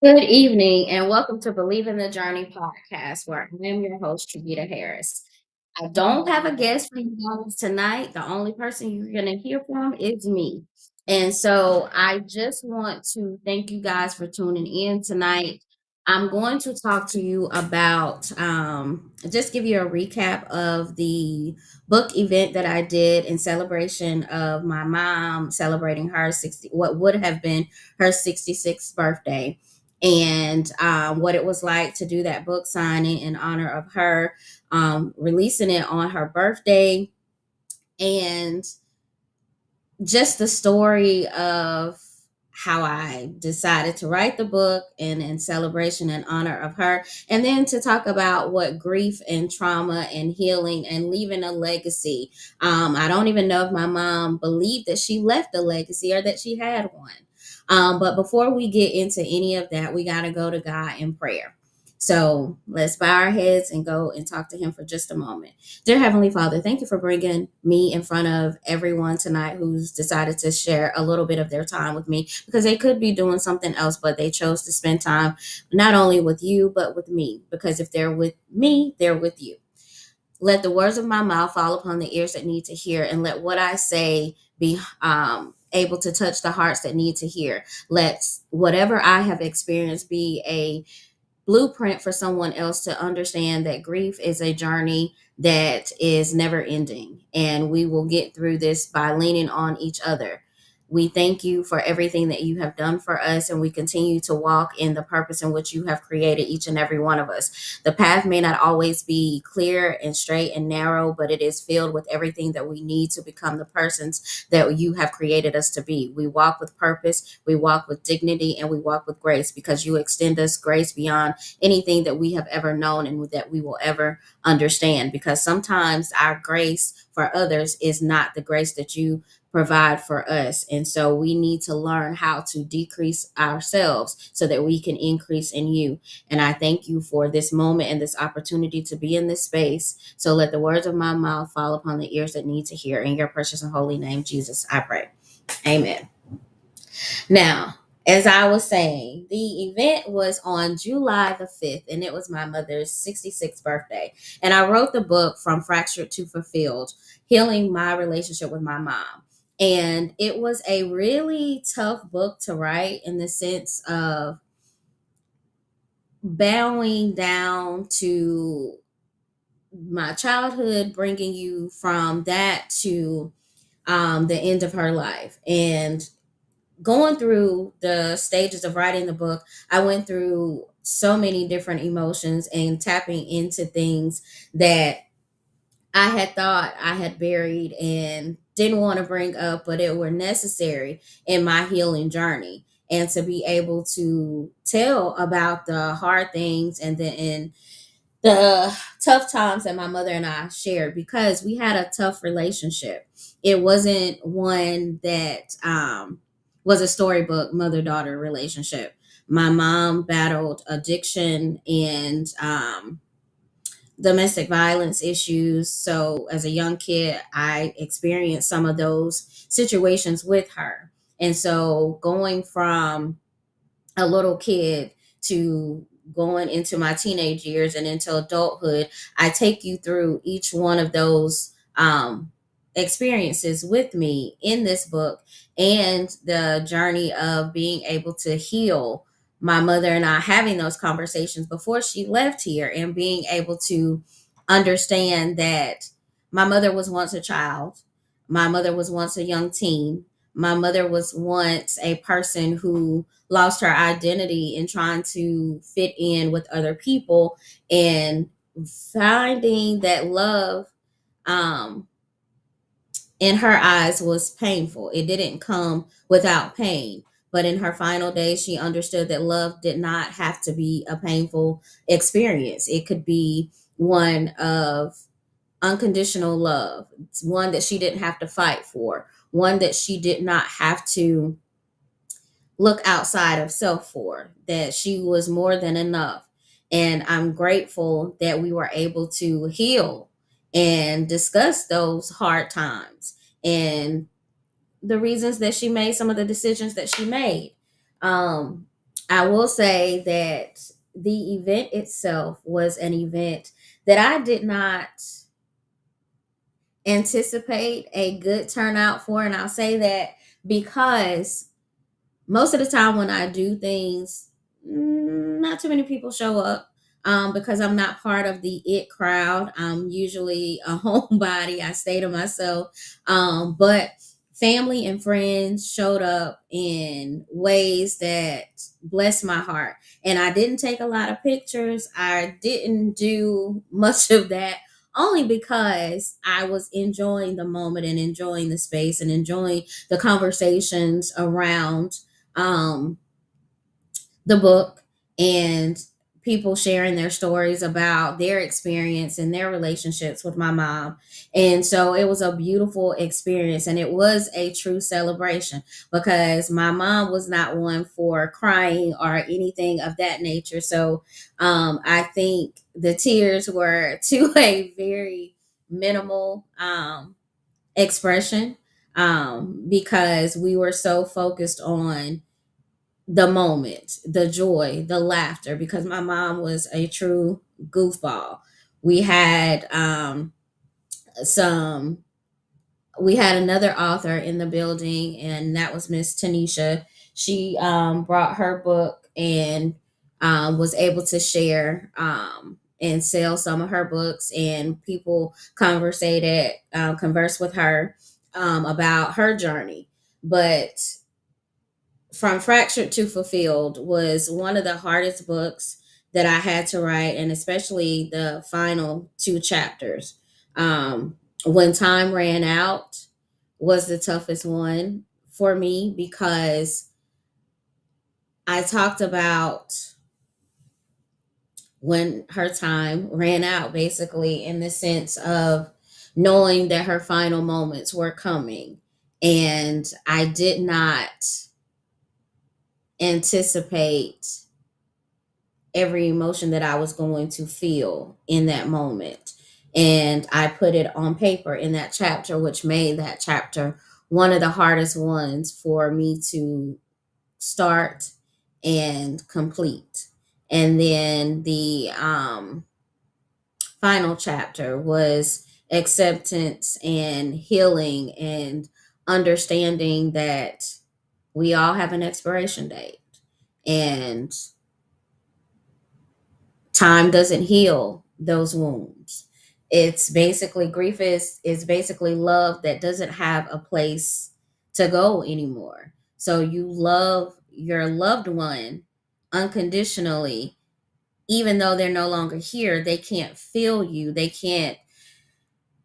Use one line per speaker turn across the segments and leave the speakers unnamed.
Good evening, and welcome to Believe in the Journey podcast, where I am your host, Triveda Harris. I don't have a guest for you guys tonight. The only person you're going to hear from is me. And so I just want to thank you guys for tuning in tonight. I'm going to talk to you about, just give you a recap of the book event that I did in celebration of my mom celebrating her 60, what would have been her 66th birthday, and what it was like to do that book signing in honor of her, releasing it on her birthday, and just the story of how I decided to write the book and in celebration and honor of her, and then to talk about what grief and trauma and healing and leaving a legacy. I don't even know if my mom believed that she left a legacy or that she had one. But before we get into any of that, we got to go to God in prayer. So let's bow our heads and go and talk to Him for just a moment. Dear Heavenly Father, thank you for bringing me in front of everyone tonight who's decided to share a little bit of their time with me, because they could be doing something else, but they chose to spend time not only with you, but with me, because if they're with me, they're with you. Let the words of my mouth fall upon the ears that need to hear, and let what I say be able to touch the hearts that need to hear. Let whatever I have experienced be a blueprint for someone else to understand that grief is a journey that is never ending, and we will get through this by leaning on each other. We thank you for everything that you have done for us, and we continue to walk in the purpose in which you have created each and every one of us. The path may not always be clear and straight and narrow, but it is filled with everything that we need to become the persons that you have created us to be. We walk with purpose, we walk with dignity, and we walk with grace, because you extend us grace beyond anything that we have ever known and that we will ever understand. Because sometimes our grace for others is not the grace that you provide for us. And so we need to learn how to decrease ourselves so that we can increase in you. And I thank you for this moment and this opportunity to be in this space. So let the words of my mouth fall upon the ears that need to hear. In your precious and holy name, Jesus, I pray. Amen. Now, as I was saying, the event was on July the 5th, and it was my mother's 66th birthday. And I wrote the book From Fractured to Fulfilled, Healing My Relationship with My Mom. And it was a really tough book to write, in the sense of bowing down to my childhood, bringing you from that to the end of her life. And going through the stages of writing the book, I went through so many different emotions and tapping into things that I had thought I had buried and didn't want to bring up, but it were necessary in my healing journey. And to be able to tell about the hard things and the tough times that my mother and I shared, because we had a tough relationship. It wasn't one that was a storybook mother daughter relationship. My mom battled addiction and domestic violence issues. So as a young kid, I experienced some of those situations with her. And so going from a little kid to going into my teenage years and into adulthood, I take you through each one of those experiences with me in this book, and the journey of being able to heal my mother and I, having those conversations before she left here, and being able to understand that my mother was once a child. My mother was once a young teen. My mother was once a person who lost her identity in trying to fit in with other people and finding that love, um, in her eyes was painful. It didn't come without pain. But in her final days, she understood that love did not have to be a painful experience. It could be one of unconditional love. It's one that she didn't have to fight for, one that she did not have to look outside of self for, that she was more than enough. And I'm grateful that we were able to heal and discuss those hard times and the reasons that she made some of the decisions that she made. Um, I will say that the event itself was an event that I did not anticipate a good turnout for. And I'll say that because most of the time when I do things, not too many people show up, because I'm not part of the it crowd. I'm usually a homebody. I stay to myself. But family and friends showed up in ways that blessed my heart. And I didn't take a lot of pictures. I didn't do much of that only because I was enjoying the moment and enjoying the space and enjoying the conversations around, um, the book, and people sharing their stories about their experience and their relationships with my mom. And so it was a beautiful experience and it was a true celebration because my mom was not one for crying or anything of that nature. So I think the tears were to a very minimal expression, because we were so focused on the moment, the joy, the laughter, because my mom was a true goofball. We had some we had another author in the building, and that was Miss Tanisha. She brought her book and was able to share and sell some of her books, and people conversed with her about her journey. But From Fractured to Fulfilled was one of the hardest books that I had to write, and especially the final two chapters. When Time Ran Out was the toughest one for me because I talked about when her time ran out, basically, in the sense of knowing that her final moments were coming. And I did not anticipate every emotion that I was going to feel in that moment. And I put it on paper in that chapter, which made that chapter one of the hardest ones for me to start and complete. And then the final chapter was acceptance and healing and understanding that we all have an expiration date. And time doesn't heal those wounds. It's basically grief is basically love that doesn't have a place to go anymore. So you love your loved one unconditionally, even though they're no longer here. They can't feel you.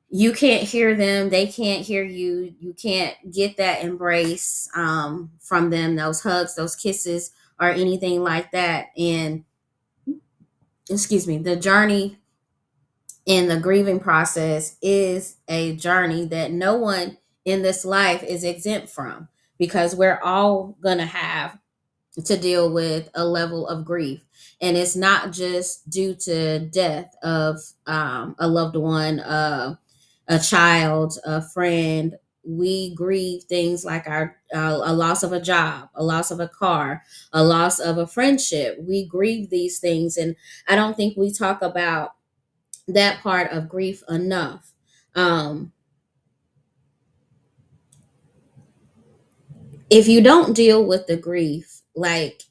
You can't hear them. They can't hear you. You can't get that embrace from them, those hugs, those kisses, or anything like that. And excuse me, the journey and the grieving process is a journey that no one in this life is exempt from, because we're all going to have to deal with a level of grief. And it's not just due to death of a loved one, a child, a friend. We grieve things like a loss of a job, a loss of a car, a loss of a friendship. We grieve these things, and I don't think we talk about that part of grief enough. Um, if you don't deal with the grief, like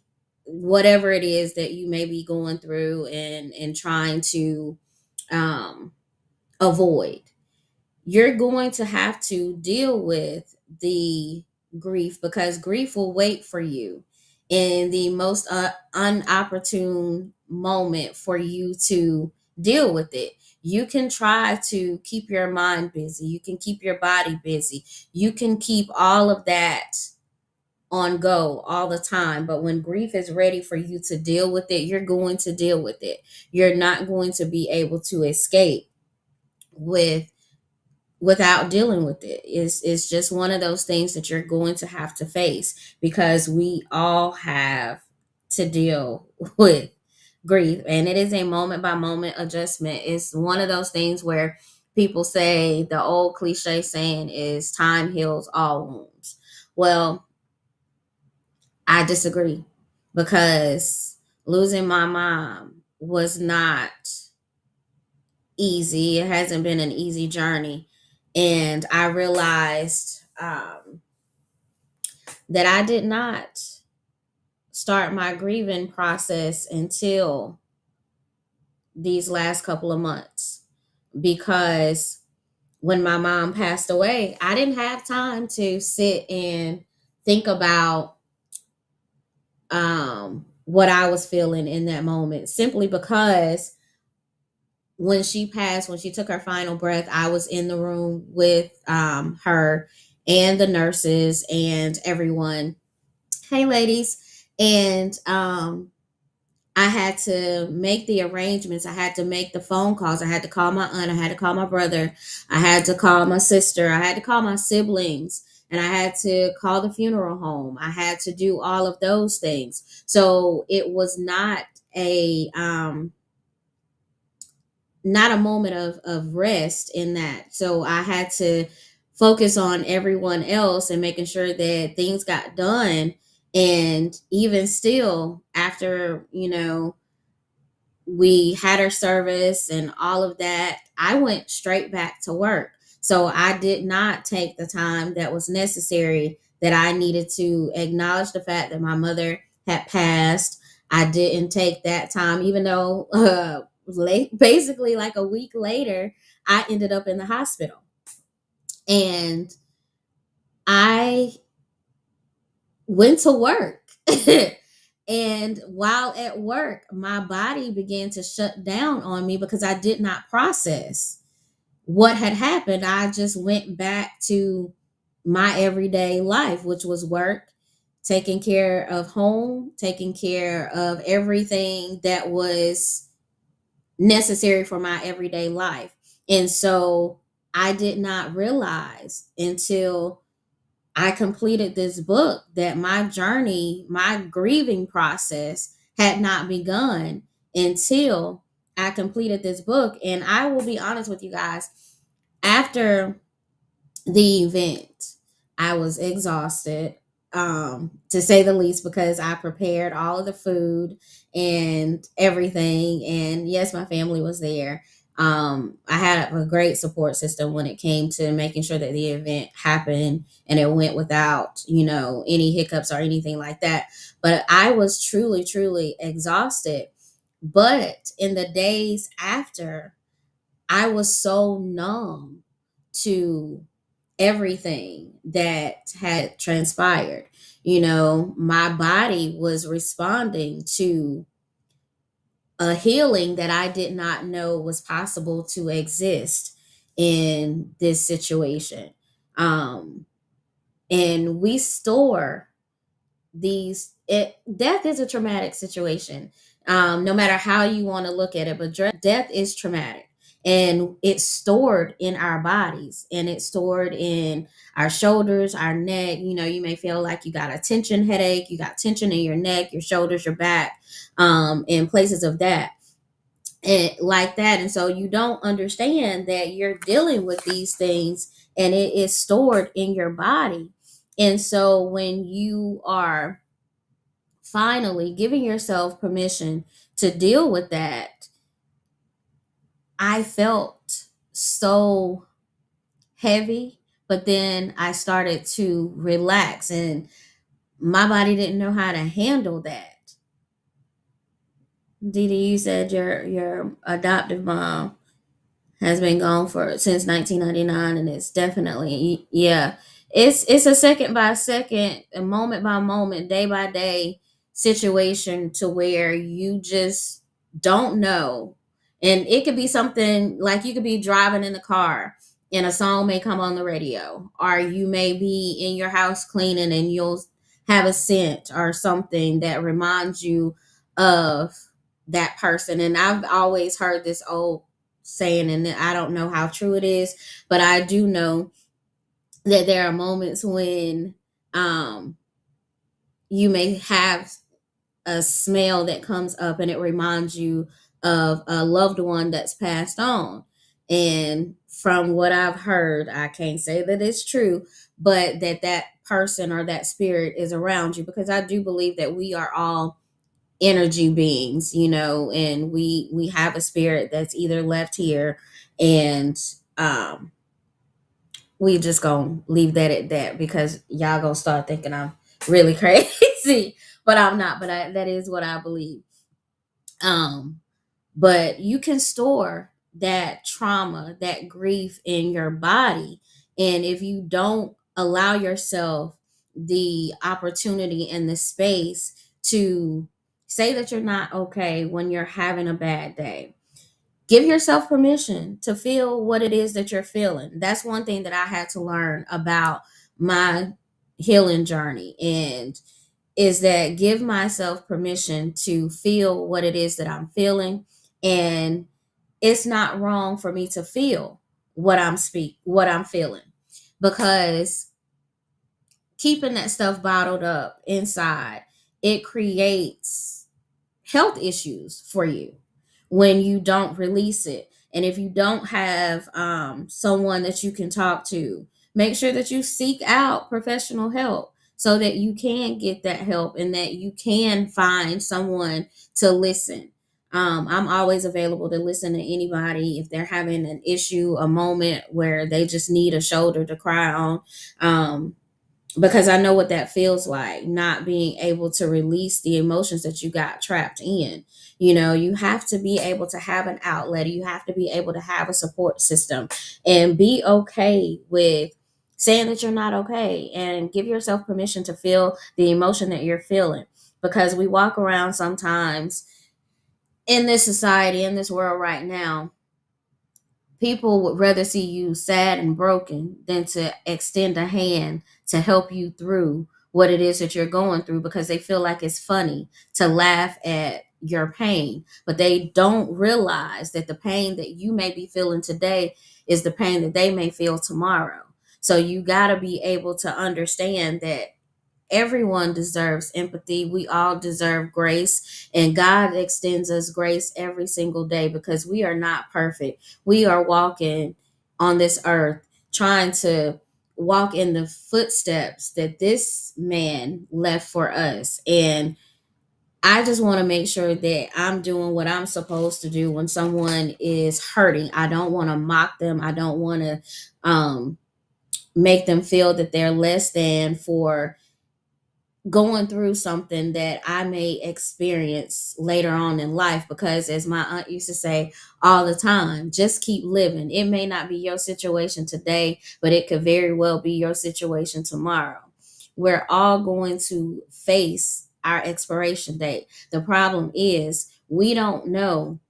whatever it is that you may be going through and trying to um, avoid, you're going to have to deal with the grief, because grief will wait for you in the most unopportune moment for you to deal with it. You can try to keep your mind busy, you can keep your body busy, you can keep all of that on go all the time. But when grief is ready for you to deal with it, you're going to deal with it. You're not going to be able to escape with without dealing with it. It's just one of those things that you're going to have to face, because we all have to deal with grief, and it is a moment by moment adjustment. It's one of those things where people say, the old cliche saying is, time heals all wounds. Well, I disagree, because losing my mom was not easy. It hasn't been an easy journey. And I realized that I did not start my grieving process until these last couple of months, because when my mom passed away, I didn't have time to sit and think about what I was feeling in that moment, simply because when she passed, when she took her final breath, I was in the room with her and the nurses and everyone. Hey, ladies. And I had to make the arrangements. I had to make the phone calls. I had to call my aunt. I had to call my brother. I had to call my sister. I had to call my siblings. And I had to call the funeral home. I had to do all of those things. So it was not a moment of rest in that. So I had to focus on everyone else and making sure that things got done. And even still, after, we had our service and all of that, I went straight back to work. So I did not take the time that was necessary, that I needed to acknowledge the fact that my mother had passed. I didn't take that time, even though basically like a week later, I ended up in the hospital. And I went to work. And while at work, my body began to shut down on me because I did not process what had happened. I just went back to my everyday life, which was work, taking care of home, taking care of everything that was necessary for my everyday life. And so I did not realize until I completed this book that my journey, my grieving process had not begun until I completed this book. And I will be honest with you guys, after the event, I was exhausted, to say the least, because I prepared all of the food and everything. And yes, my family was there. I had a great support system when it came to making sure that the event happened and it went without, any hiccups or anything like that. But I was truly, truly exhausted. But in the days after, I was so numb to everything that had transpired. My body was responding to a healing that I did not know was possible to exist in this situation. Um, and we store death is a traumatic situation, no matter how you want to look at it, but death is traumatic, and it's stored in our bodies, and it's stored in our shoulders, our neck. You may feel like you got a tension headache, you got tension in your neck, your shoulders, your back, and places of that, and like that. And so you don't understand that you're dealing with these things, and it is stored in your body. And so when you are finally giving yourself permission to deal with that, I felt so heavy, but then I started to relax, and my body didn't know how to handle that. Didi, you said your adoptive mom has been gone for since 1999, and it's definitely, yeah, it's a second by second, a moment by moment, day by day situation to where you just don't know. And it could be something like you could be driving in the car and a song may come on the radio, or you may be in your house cleaning and you'll have a scent or something that reminds you of that person. And I've always heard this old saying, and I don't know how true it is, but I do know that there are moments when um, you may have a smell that comes up and it reminds you of a loved one that's passed on. And from what I've heard, I can't say that it's true, but that person or that spirit is around you, because I do believe that we are all energy beings, and we have a spirit that's either left here, and um we just gonna leave that at that, because y'all gonna start thinking I'm really crazy, but I'm not. But that is what I believe. um but you can store that trauma, that grief in your body, and if you don't allow yourself the opportunity and the space to say that you're not okay when you're having a bad day, give yourself permission to feel what it is that you're feeling. That's one thing that I had to learn about my healing journey, and is that give myself permission to feel what it is that I'm feeling. And it's not wrong for me to feel what I'm feeling, because keeping that stuff bottled up inside, it creates health issues for you when you don't release it. And if you don't have someone that you can talk to, make sure that you seek out professional help so that you can get that help and that you can find someone to listen. I'm always available to listen to anybody if they're having an issue, a moment where they just need a shoulder to cry on. Because I know what that feels like, not being able to release the emotions that you got trapped in. You have to be able to have an outlet. You have to be able to have a support system and be okay with saying that you're not okay, and give yourself permission to feel the emotion that you're feeling, because we walk around sometimes in this society, in this world right now, people would rather see you sad and broken than to extend a hand to help you through what it is that you're going through, because they feel like it's funny to laugh at your pain. But they don't realize that the pain that you may be feeling today is the pain that they may feel tomorrow. So you got to be able to understand that everyone deserves empathy. We all deserve grace, and God extends us grace every single day, because we are not perfect. We are walking on this earth trying to walk in the footsteps that this man left for us. And I just want to make sure that I'm doing what I'm supposed to do when someone is hurting. I don't want to mock them. I don't want to make them feel that they're less than for going through something that I may experience later on in life. Because, as my aunt used to say all the time, just keep living. It may not be your situation today, but it could very well be your situation tomorrow. We're all going to face our expiration date. The problem is, we don't know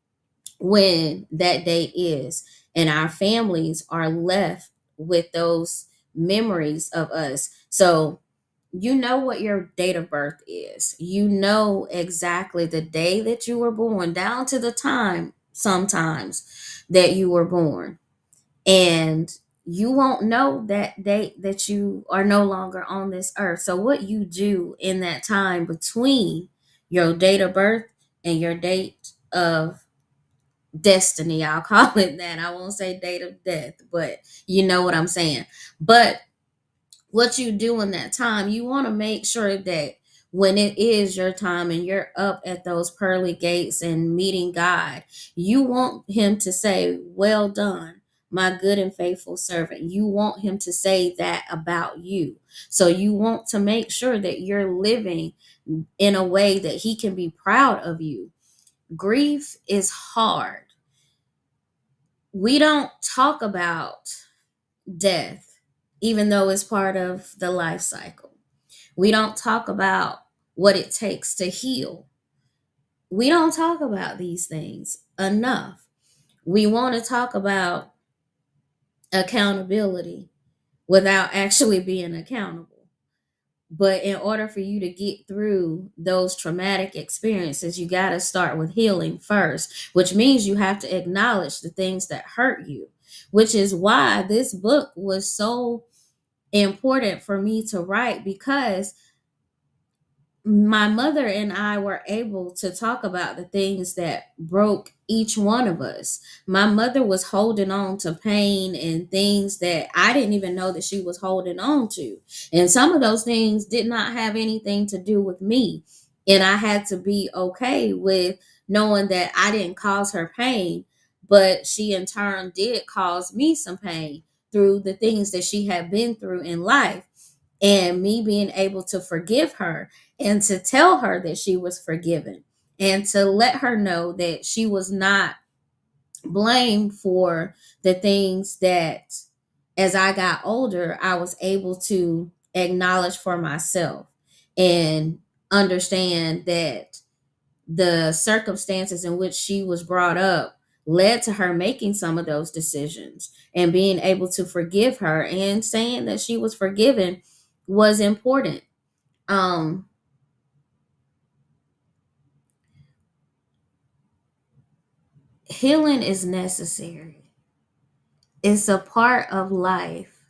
when that date is, and our families are left with those memories of us. So you know what your date of birth is. You know exactly the day that you were born, down to the time sometimes that you were born. And you won't know that date that you are no longer on this earth. So, what you do in that time between your date of birth and your date of destiny, I'll call it that. I won't say date of death, but you know what I'm saying. But what you do in that time, you want to make sure that when it is your time and you're up at those pearly gates and meeting God, you want him to say, "Well done, my good and faithful servant." You want him to say that about you. So you want to make sure that you're living in a way that he can be proud of you. Grief is hard. We don't talk about death, even though it's part of the life cycle. We don't talk about what it takes to heal. We don't talk about these things enough. We want to talk about accountability without actually being accountable. But in order for you to get through those traumatic experiences, you got to start with healing first, which means you have to acknowledge the things that hurt you, which is why this book was so important for me to write, because my mother and I were able to talk about the things that broke each one of us. My mother was holding on to pain and things that I didn't even know that she was holding on to. And some of those things did not have anything to do with me. And I had to be okay with knowing that I didn't cause her pain, but she in turn did cause me some pain through the things that she had been through in life, and me being able to forgive her and to tell her that she was forgiven and to let her know that she was not blamed for the things that, as I got older, I was able to acknowledge for myself and understand that the circumstances in which she was brought up led to her making some of those decisions, and being able to forgive her and saying that she was forgiven was important. um Healing is necessary. It's a part of life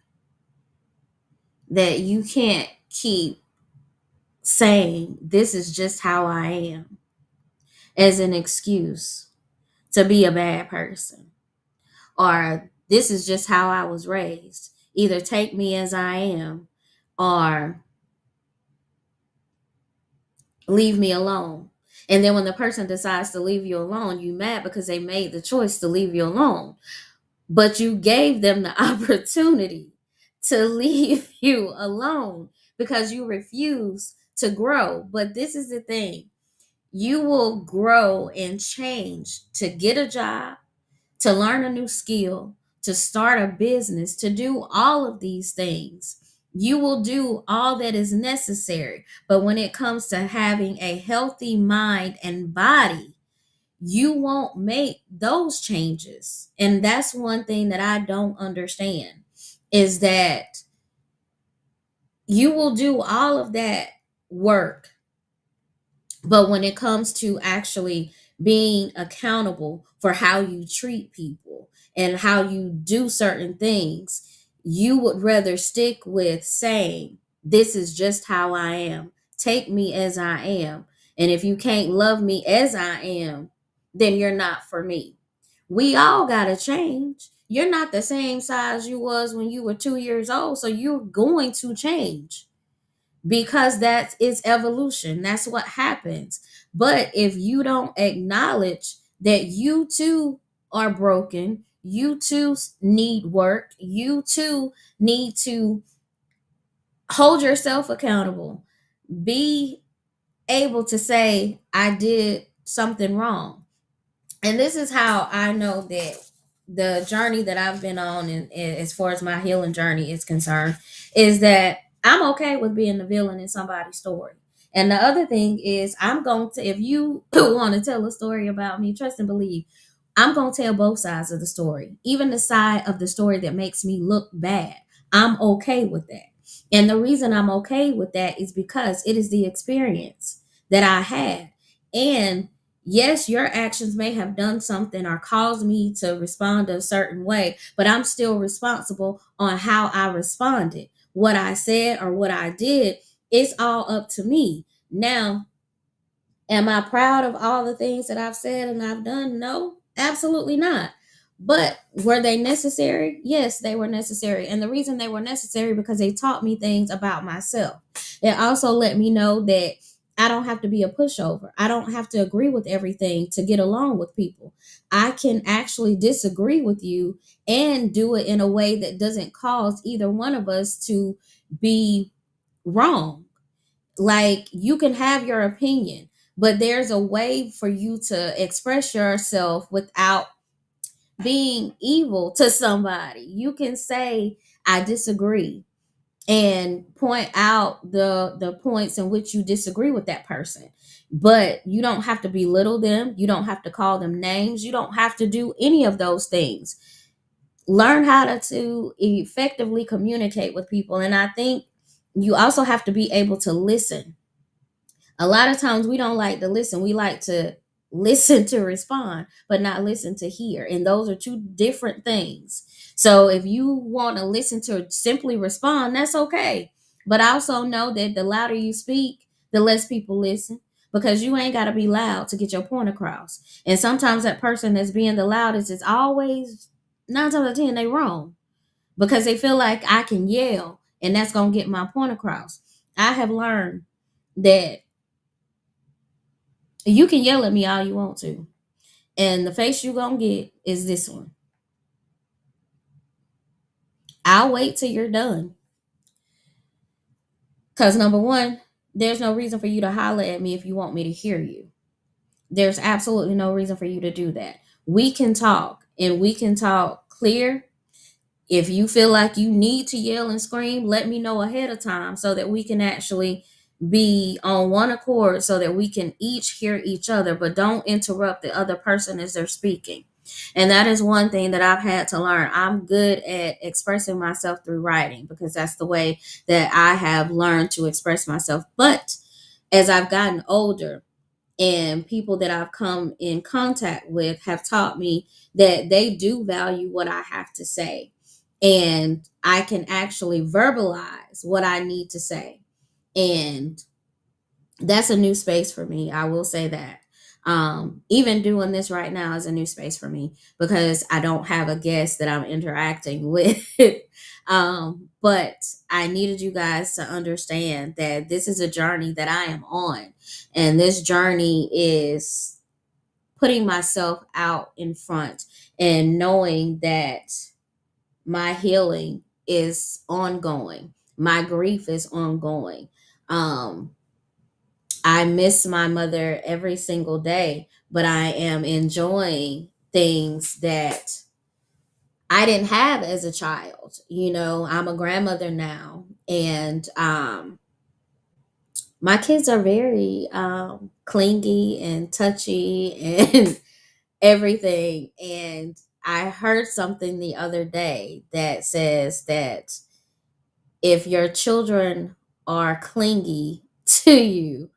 that you can't keep saying this is just how I am as an excuse to be a bad person, or this is just how I was raised. Either take me as I am or leave me alone. And then when the person decides to leave you alone, you mad because they made the choice to leave you alone. But you gave them the opportunity to leave you alone because you refuse to grow. But this is the thing: you will grow and change to get a job, to learn a new skill, to start a business, to do all of these things. You will do all that is necessary. But when it comes to having a healthy mind and body, you won't make those changes. And that's one thing that I don't understand, is that you will do all of that work, but when it comes to actually being accountable for how you treat people and how you do certain things, you would rather stick with saying, this is just how I am. Take me as I am. And if you can't love me as I am, then you're not for me. We all got to change. You're not the same size you was when you were 2 years old. So you're going to change, because that is evolution. That's what happens. But if you don't acknowledge that you too are broken, you too need work, you too need to hold yourself accountable, be able to say, I did something wrong. And this is how I know that the journey that I've been on, and as far as my healing journey is concerned, is that I'm okay with being the villain in somebody's story. And the other thing is, I'm going to, if you want to tell a story about me, trust and believe, I'm going to tell both sides of the story, even the side of the story that makes me look bad. I'm okay with that. And the reason I'm okay with that is because it is the experience that I had. And yes, your actions may have done something or caused me to respond a certain way, but I'm still responsible on how I responded. What I said or what I did, it's all up to me. Now, am I proud of all the things that I've said and I've done? No, absolutely not. But were they necessary? Yes, they were necessary. And the reason they were necessary, because they taught me things about myself. It also let me know that I don't have to be a pushover. I don't have to agree with everything to get along with people. I can actually disagree with you and do it in a way that doesn't cause either one of us to be wrong. Like, you can have your opinion, but there's a way for you to express yourself without being evil to somebody. You can say, I disagree, and point out the points in which you disagree with that person. But you don't have to belittle them. You don't have to call them names. You don't have to do any of those things. Learn how to effectively communicate with people. And I think you also have to be able to listen. A lot of times we don't like to listen. We like to listen to respond, but not listen to hear. And those are two different things. So if you want to listen to simply respond, that's okay. But also know that the louder you speak, the less people listen, because you ain't got to be loud to get your point across. And sometimes that person that's being the loudest is always, 9 times out of 10, they wrong, because they feel like I can yell and that's going to get my point across. I have learned that you can yell at me all you want to, and the face you gonna get is this one. I'll wait till you're done. Cause number one, there's no reason for you to holler at me if you want me to hear you. There's absolutely no reason for you to do that. We can talk, and we can talk clear. If you feel like you need to yell and scream, let me know ahead of time so that we can actually be on one accord, so that we can each hear each other, but don't interrupt the other person as they're speaking. And that is one thing that I've had to learn. I'm good at expressing myself through writing, because that's the way that I have learned to express myself. But as I've gotten older, and people that I've come in contact with have taught me that they do value what I have to say. And I can actually verbalize what I need to say. And that's a new space for me. I will say that. Even doing this right now is a new space for me, because I don't have a guest that I'm interacting with. But I needed you guys to understand that this is a journey that I am on. And this journey is putting myself out in front and knowing that my healing is ongoing, my grief is ongoing. Um, I miss my mother every single day, but I am enjoying things that I didn't have as a child. You know, I'm a grandmother now, and my kids are very clingy and touchy and everything. And I heard something the other day that says that if your children are clingy to you,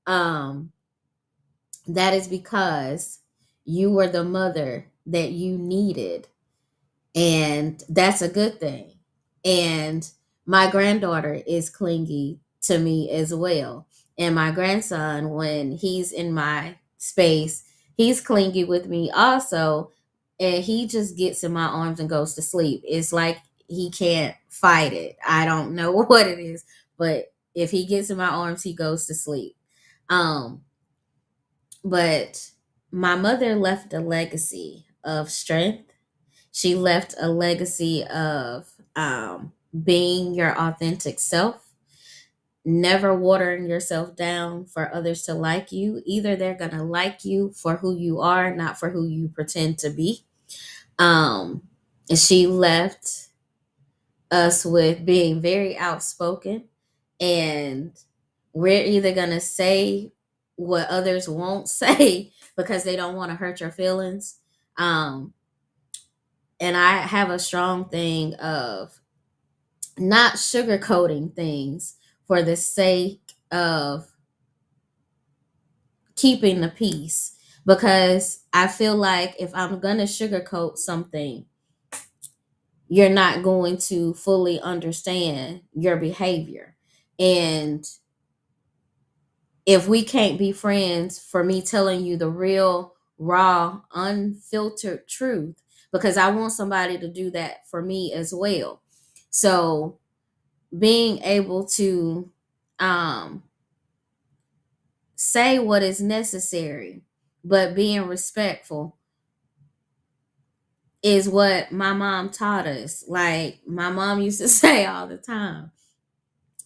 um, that is because you were the mother that you needed. And that's a good thing. And my granddaughter is clingy to me as well. And my grandson, when he's in my space, he's clingy with me also. And he just gets in my arms and goes to sleep. It's like he can't fight it. I don't know what it is, but if he gets in my arms, he goes to sleep. Um, but my mother left a legacy of strength. She left a legacy of being your authentic self, never watering yourself down for others to like you. Either they're going to like you for who you are, not for who you pretend to be. Um, and she left us with being very outspoken, and we're either going to say what others won't say because they don't want to hurt your feelings. Um, and I have a strong thing of not sugarcoating things for the sake of keeping the peace, because I feel like if I'm going to sugarcoat something, you're not going to fully understand your behavior. And if we can't be friends for me telling you the real, raw, unfiltered truth, because I want somebody to do that for me as well. So being able to um, say what is necessary, but being respectful is what my mom taught us. Like my mom used to say all the time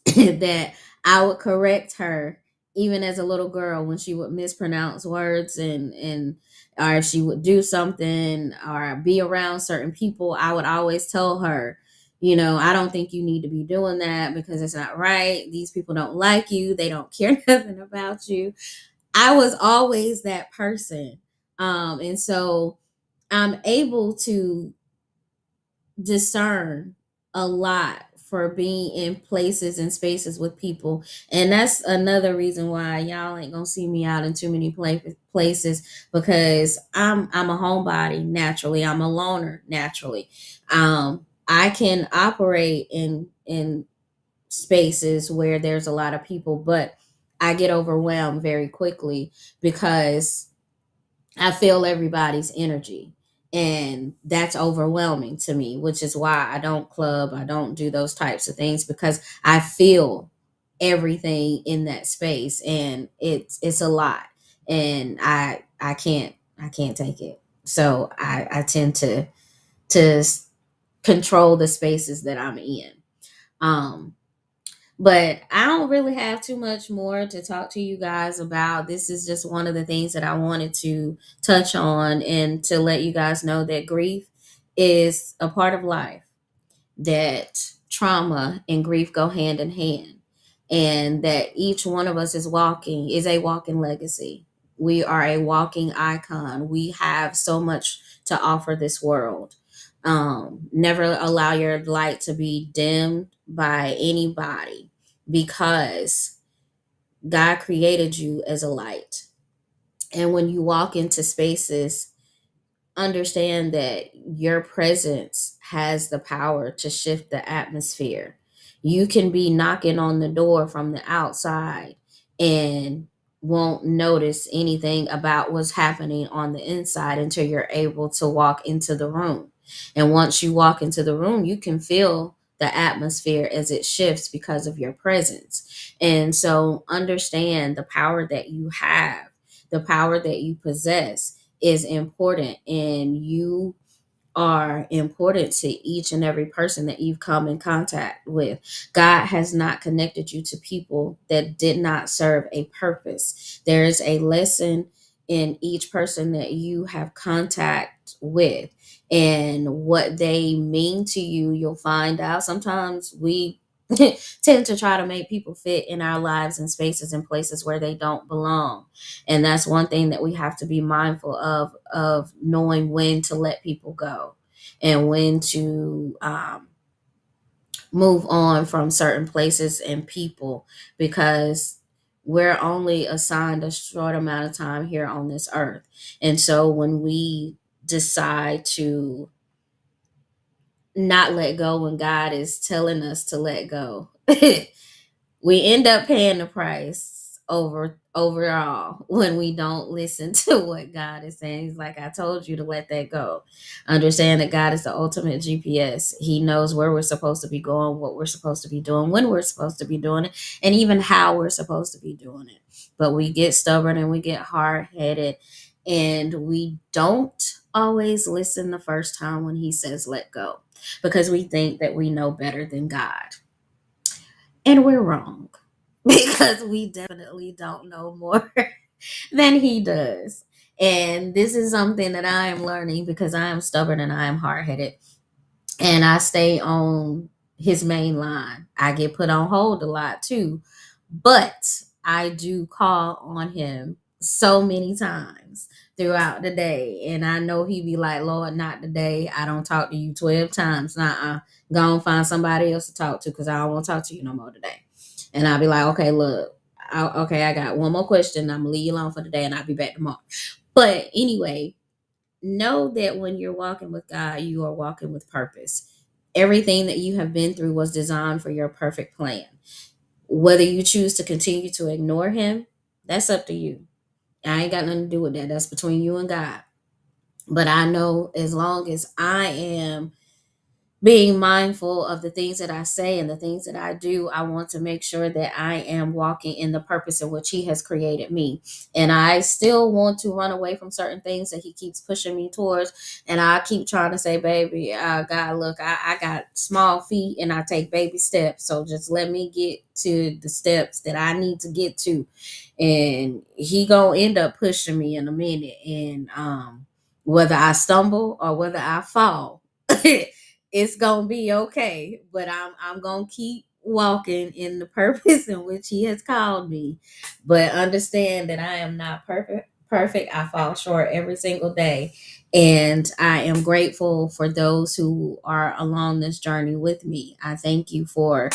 that I would correct her even as a little girl when she would mispronounce words, and or if she would do something or be around certain people, I would always tell her, I don't think you need to be doing that because it's not right. These people don't like you. They don't care nothing about you. I was always that person. And so I'm able to discern a lot for being in places and spaces with people. And that's another reason why y'all ain't gonna see me out in too many places, because I'm a homebody naturally. I'm a loner naturally. I can operate in spaces where there's a lot of people, but I get overwhelmed very quickly because I feel everybody's energy. And that's overwhelming to me, which is why I don't club, I don't do those types of things, because I feel everything in that space, and it's a lot. And I can't take it. So I tend to control the spaces that I'm in. Um but I don't really have too much more to talk to you guys about. This is just one of the things that I wanted to touch on, and to let you guys know that grief is a part of life, that trauma and grief go hand in hand, and that each one of us is a walking legacy. We are a walking icon. We have so much to offer this world. Never allow your light to be dimmed by anybody, because God created you as a light. And when you walk into spaces, understand that your presence has the power to shift the atmosphere. You can be knocking on the door from the outside and won't notice anything about what's happening on the inside until you're able to walk into the room. And once you walk into the room, you can feel the atmosphere as it shifts because of your presence. And so understand the power that you have, the power that you possess is important, and you are important to each and every person that you've come in contact with. God has not connected you to people that did not serve a purpose. There is a lesson in each person that you have contact with, and what they mean to you. You'll find out sometimes we tend to try to make people fit in our lives and spaces and places where they don't belong. And that's one thing that we have to be mindful of knowing when to let people go, and when to move on from certain places and people, because we're only assigned a short amount of time here on this earth. And so when we decide to not let go when God is telling us to let go, we end up paying the price overall when we don't listen to what God is saying. He's like, I told you to let that go. Understand that God is the ultimate GPS. He knows where we're supposed to be going, what we're supposed to be doing, when we're supposed to be doing it, and even how we're supposed to be doing it. But we get stubborn and we get hard headed, and we don't always listen the first time when He says let go, because we think that we know better than God. And we're wrong, because we definitely don't know more than He does. And this is something that I am learning, because I am stubborn and I am hard headed, and I stay on His main line. I get put on hold a lot too, but I do call on Him so many times throughout the day. And I know He be like, Lord, not today. I don't talk to you 12 times. Nah, go and find somebody else to talk to, because I don't want to talk to you no more today. And I'll be like, okay, look, okay, I got one more question. I'm going to leave you alone for today, and I'll be back tomorrow. But anyway, know that when you're walking with God, you are walking with purpose. Everything that you have been through was designed for your perfect plan. Whether you choose to continue to ignore Him, that's up to you. I ain't got nothing to do with that. That's between you and God. But I know as long as I am being mindful of the things that I say and the things that I do, I want to make sure that I am walking in the purpose in which He has created me. And I still want to run away from certain things that He keeps pushing me towards. And I keep trying to say, baby, God, look, I got small feet and I take baby steps. So just let me get to the steps that I need to get to. And He gonna end up pushing me in a minute. And whether I stumble or whether I fall, it's gonna be okay. But I'm gonna keep walking in the purpose in which He has called me. But understand that I am not perfect. Perfect. I fall short every single day. And I am grateful for those who are along this journey with me. I thank you for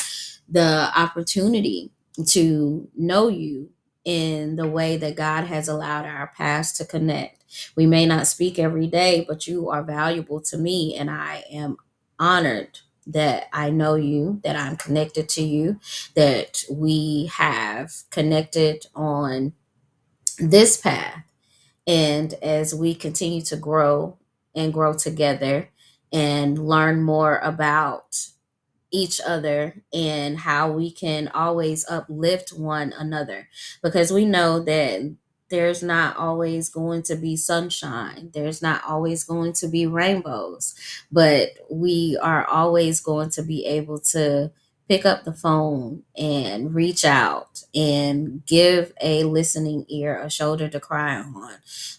the opportunity to know you in the way that God has allowed our paths to connect. We may not speak every day, but you are valuable to me, and I am honored that I know you, that I'm connected to you, that we have connected on this path. And as we continue to grow and grow together and learn more about each other and how we can always uplift one another, because we know that there's not always going to be sunshine, there's not always going to be rainbows, but we are always going to be able to pick up the phone and reach out and give a listening ear, a shoulder to cry on,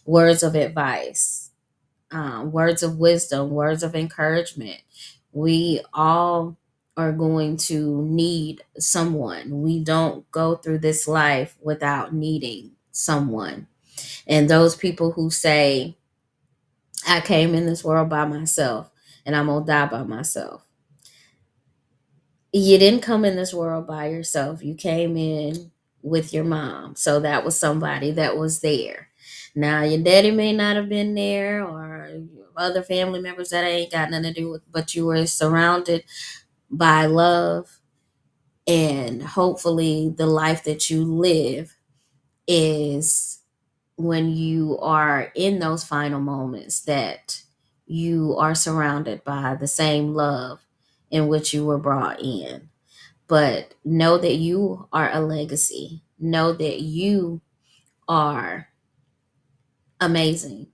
words of advice, words of wisdom, words of encouragement. We all are going to need someone. We don't go through this life without needing someone. And those people who say, I came in this world by myself and I'm going to die by myself. You didn't come in this world by yourself. You came in with your mom. So that was somebody that was there. Now, your daddy may not have been there, or other family members that ain't got nothing to do with, but you were surrounded by love. And hopefully, the life that you live is when you are in those final moments that you are surrounded by the same love in which you were brought in. But know that you are a legacy. Know that you are amazing.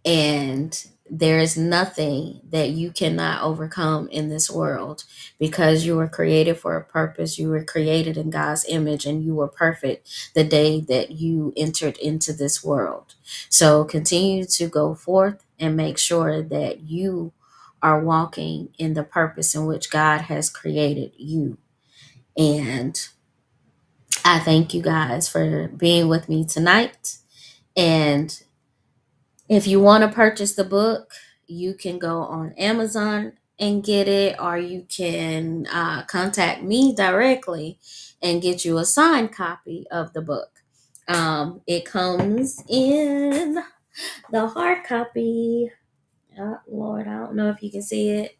And there is nothing that you cannot overcome in this world, because you were created for a purpose. You were created in God's image and you were perfect the day that you entered into this world. So continue to go forth and make sure that you are walking in the purpose in which God has created you. And I thank you guys for being with me tonight. And if you want to purchase the book, you can go on Amazon and get it, or you can contact me directly and get you a signed copy of the book. It comes in the hard copy. Oh, Lord, I don't know if you can see it.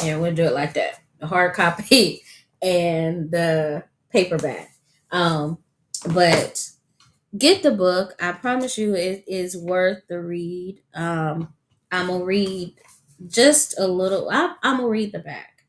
Yeah, we'll do it like that. The hard copy and the paperback. But get the book. I promise you it is worth the read. I'm gonna read just a little. I'm gonna read the back.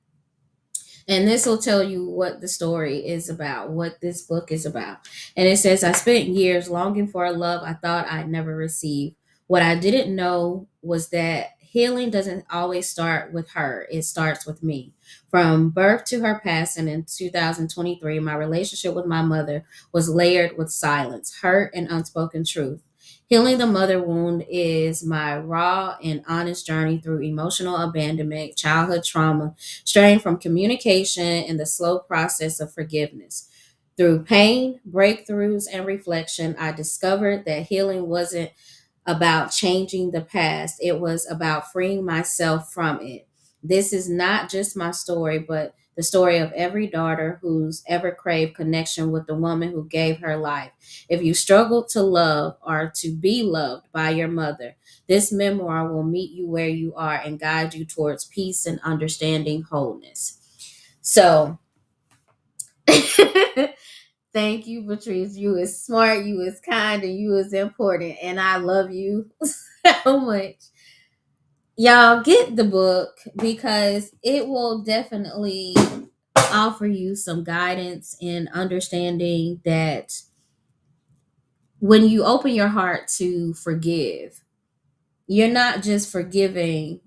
And this will tell you what the story is about, what this book is about. And it says, I spent years longing for a love I thought I'd never receive. What I didn't know was that healing doesn't always start with her, it starts with me. From birth to her passing in 2023, my relationship with my mother was layered with silence, hurt, and unspoken truth. Healing the mother wound is my raw and honest journey through emotional abandonment, childhood trauma, straying from communication, and the slow process of forgiveness. Through pain, breakthroughs, and reflection, I discovered that healing wasn't about changing the past, it was about freeing myself from it. This is not just my story, but the story of every daughter who's ever craved connection with the woman who gave her life. If you struggle to love or to be loved by your mother, this memoir will meet you where you are and guide you towards peace and understanding wholeness. So, thank you, Patrice. You is smart, you is kind, and you is important. And I love you so much. y'all get the book because it will definitely offer you some guidance in understanding that when you open your heart to forgive, you're not just forgiving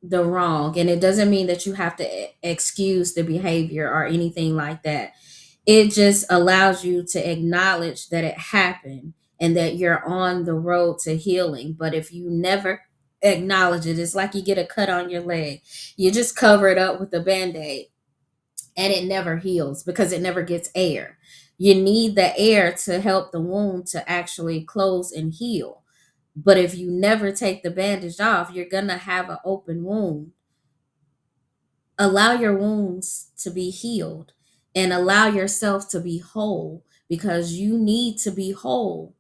the wrong. And it doesn't mean that you have to excuse the behavior or anything like that. It just allows you to acknowledge that it happened and that you're on the road to healing. But if you never acknowledge it, it's like you get a cut on your leg. You just cover it up with a band-aid and it never heals because it never gets air. You need the air to help the wound to actually close and heal. But if you never take the bandage off, you're going to have an open wound. Allow your wounds to be healed and allow yourself to be whole because you need to be whole.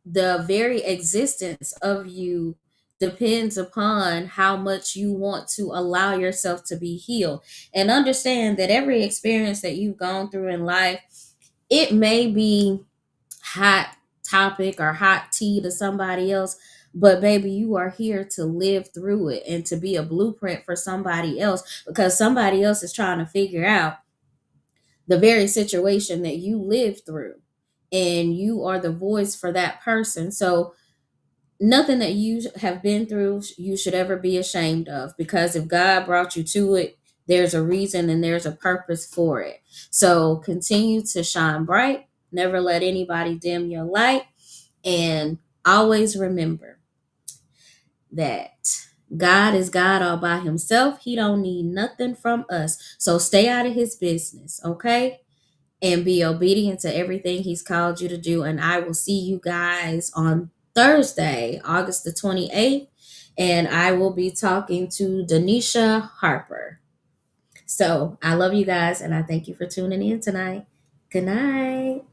The very existence of you depends upon how much you want to allow yourself to be healed. And understand that every experience that you've gone through in life, it may be hot topic or hot tea to somebody else, but baby, you are here to live through it and to be a blueprint for somebody else because somebody else is trying to figure out the very situation that you lived through, and you are the voice for that person. So nothing that you have been through you should ever be ashamed of, because if God brought you to it, there's a reason and there's a purpose for it. So continue to shine bright, never let anybody dim your light, and always remember that God is God all by himself. He don't need nothing from us. So stay out of his business, okay? And be obedient to everything he's called you to do. And I will see you guys on Thursday, August the 28th. And I will be talking to Denisha Harper. So I love you guys and I thank you for tuning in tonight. Good night.